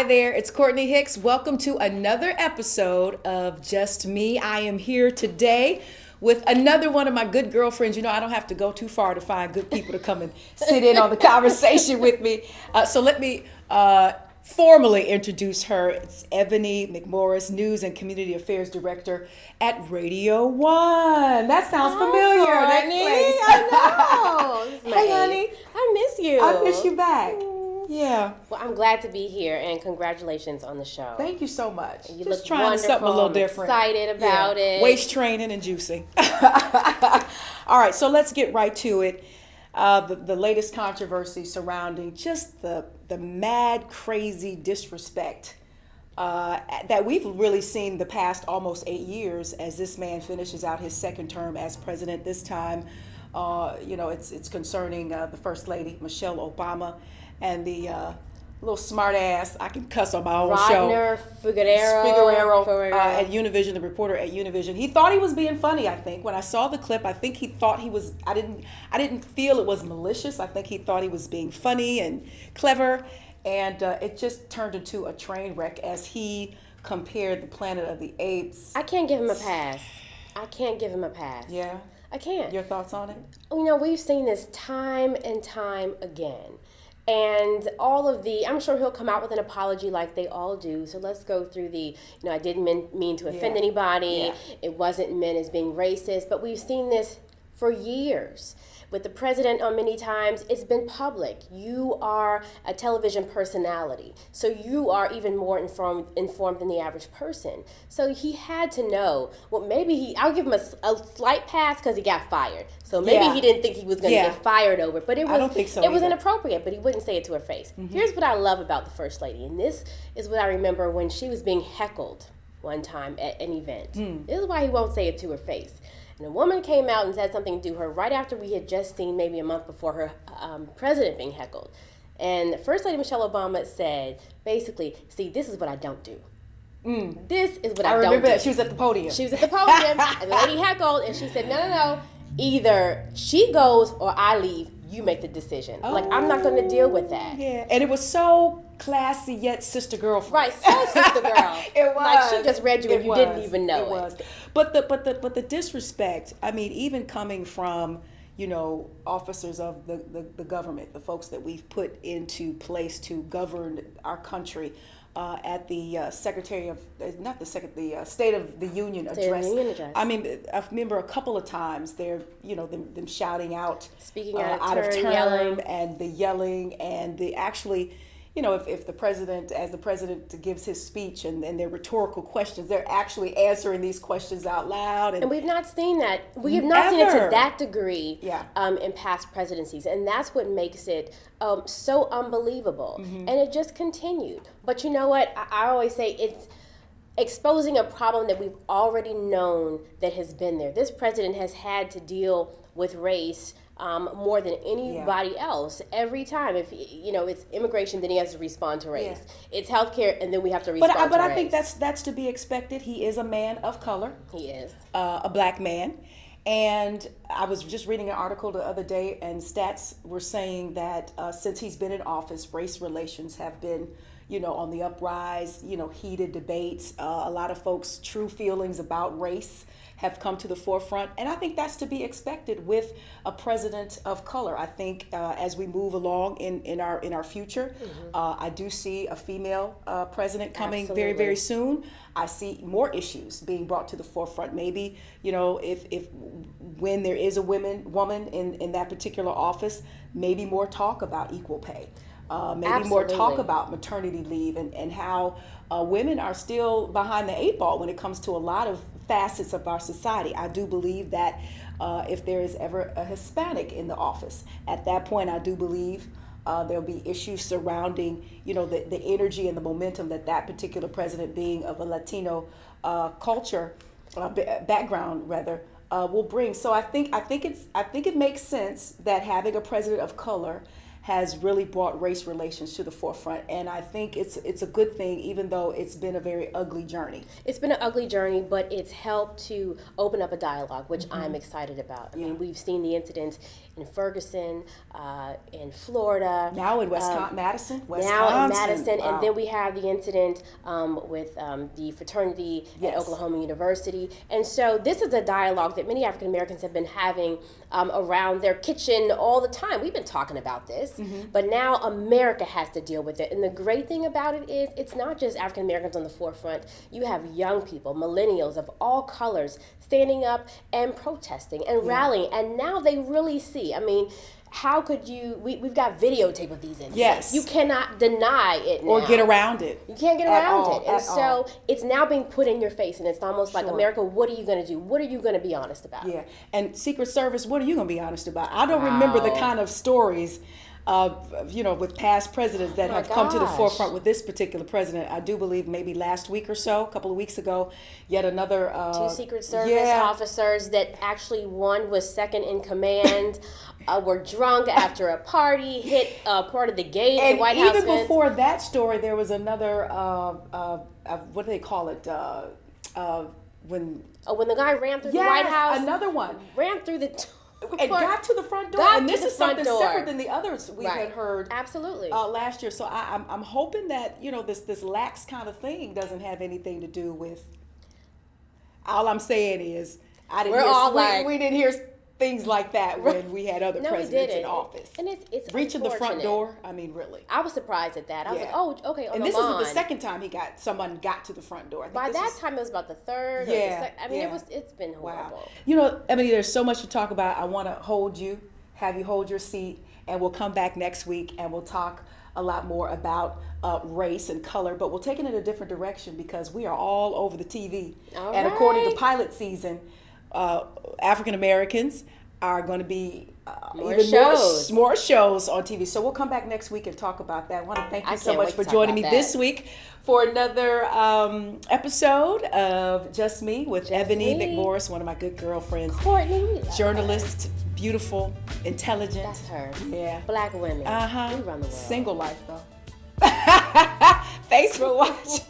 Hi there, it's Cortney Hicks. Welcome to another episode of Just Me. I am here today with another one of my good girlfriends. You know, I don't have to go too far to find good people to come and sit in on the conversation with me. So let me formally introduce her. It's Ebony McMorris, News and Community Affairs Director at Radio One. That sounds familiar. Cortney, I know. Hey, honey. I miss you. I miss you back. Yeah. Well, I'm glad to be here, and congratulations on the show. Thank you so much. You Just look trying wonderful. something a little different. Excited about it. Waist training and juicing. All right, so let's get right to it. The latest controversy surrounding just the mad, crazy disrespect that we've really seen the past almost 8 years as this man finishes out his second term as president. This time, it's concerning the First Lady, Michelle Obama, and the little smart ass, I can cuss on my own show. Figueroa. At Univision, the reporter at Univision. He thought he was being funny, I think. When I saw the clip, I think he thought he was, I didn't feel it was malicious. I think he thought he was being funny and clever. And it just turned into a train wreck as he compared the Planet of the Apes. I can't give him a pass. Yeah? I can't. Your thoughts on it? You know, we've seen this time and time again. And I'm sure he'll come out with an apology like they all do. So let's go through I didn't mean to offend anybody. Yeah. It wasn't meant as being racist. But we've seen this for years. With the president on many times, it's been public. You are a television personality, so you are even more informed than the average person. So he had to know. Well, maybe I'll give him a slight pass because he got fired. So maybe he didn't think he was going to get fired over it. But I don't think so. It was inappropriate, but he wouldn't say it to her face. Mm-hmm. Here's what I love about the First Lady, and this is what I remember when she was being heckled one time at an event. This is why he won't say it to her face. And a woman came out and said something to her right after we had just seen, maybe a month before, her president being heckled. And First Lady Michelle Obama said, basically, see, this is what I don't do. This is what I don't do. I remember that. She was at the podium. And the lady heckled, and she said, no. Either she goes or I leave. You make the decision. I'm not going to deal with that. Yeah, and it was so classy yet sister girlfriend. Right, so sister girl. It was. Like she just read you and you didn't even know it. Was. But the disrespect. I mean, even coming from officers of the government, the folks that we've put into place to govern our country. At the Secretary of, not the Secretary, the State of the Union address. I mean, I remember a couple of times them shouting out, speaking out of term, yelling. And the yelling, and the actually, if the president gives his speech and they're rhetorical questions, they're actually answering these questions out loud. And we've not seen that. We have not seen it to that degree in past presidencies. And that's what makes it so unbelievable. Mm-hmm. And it just continued. But you know what? I always say it's exposing a problem that we've already known that has been there. This president has had to deal with race more than anybody else. Every time, if it's immigration, then he has to respond to race. Yeah. It's healthcare, and then we have to respond to race. But I think that's to be expected. He is a man of color. He is a black man, and I was just reading an article the other day, and stats were saying that since he's been in office, race relations have been on the uprise. Heated debates. A lot of folks' true feelings about race have come to the forefront, and I think that's to be expected with a president of color. I think as we move along in our future, I do see a female president coming very, very soon. I see more issues being brought to the forefront. Maybe if when there is a woman in that particular office, maybe more talk about equal pay. Maybe more talk about maternity leave and how women are still behind the eight ball when it comes to a lot of facets of our society. I do believe that if there is ever a Hispanic in the office, at that point I do believe there'll be issues surrounding the energy and the momentum that particular president, being of a Latino culture background rather, will bring. So I think it makes sense that having a president of color has really brought race relations to the forefront. And I think it's a good thing, even though it's been a very ugly journey. It's been an ugly journey, but it's helped to open up a dialogue, which I'm excited about. I mean, we've seen the incidents in Ferguson, in Florida. Now in Madison. Now in Madison. Wow. And then we have the incident with the fraternity at Oklahoma University. And so this is a dialogue that many African Americans have been having around their kitchen all the time. We've been talking about this, but now America has to deal with it. And the great thing about it is it's not just African Americans on the forefront. You have young people, millennials of all colors, standing up and protesting and rallying. And now they really see. I mean, how could you, we've got videotape of these incidents. Yes. You cannot deny it now. Or get around it. You can't get around it. And so it's now being put in your face, and it's almost like, America, what are you going to do? What are you going to be honest about? Yeah. And Secret Service, what are you going to be honest about? I don't remember the kind of stories with past presidents that have come to the forefront with this particular president. I do believe maybe last week or so, a couple of weeks ago, yet another 2 Secret Service officers that actually one was second in command were drunk after a party, hit part of the gate. And the White House even before that story, there was another what do they call it? When the guy ran through the White House, another one ran through the and got to the front door. And this is something separate than the others we had heard last year. So I'm hoping that this lax kind of thing doesn't have anything to do with. All I'm saying is we didn't hear things like that when we had other presidents in office. And it's reaching the front door. I mean, really. I was surprised at that. I was like, oh, okay. And this isn't the second time someone got to the front door. By that time, it was about the third. I mean, it's been horrible. Wow. Emily, there's so much to talk about. I want to have you hold your seat, and we'll come back next week and we'll talk a lot more about race and color, but we'll take it in a different direction because we are all over the TV. According to pilot season, African Americans are going to be more shows on TV. So we'll come back next week and talk about that. I want to thank you so much for joining me this week for another episode of Just Me with Ebony McMorris, one of my good girlfriends. Cortney. Journalist, beautiful, intelligent. That's her. Yeah. Black women. We run the world. Single life, though. Thanks for watching.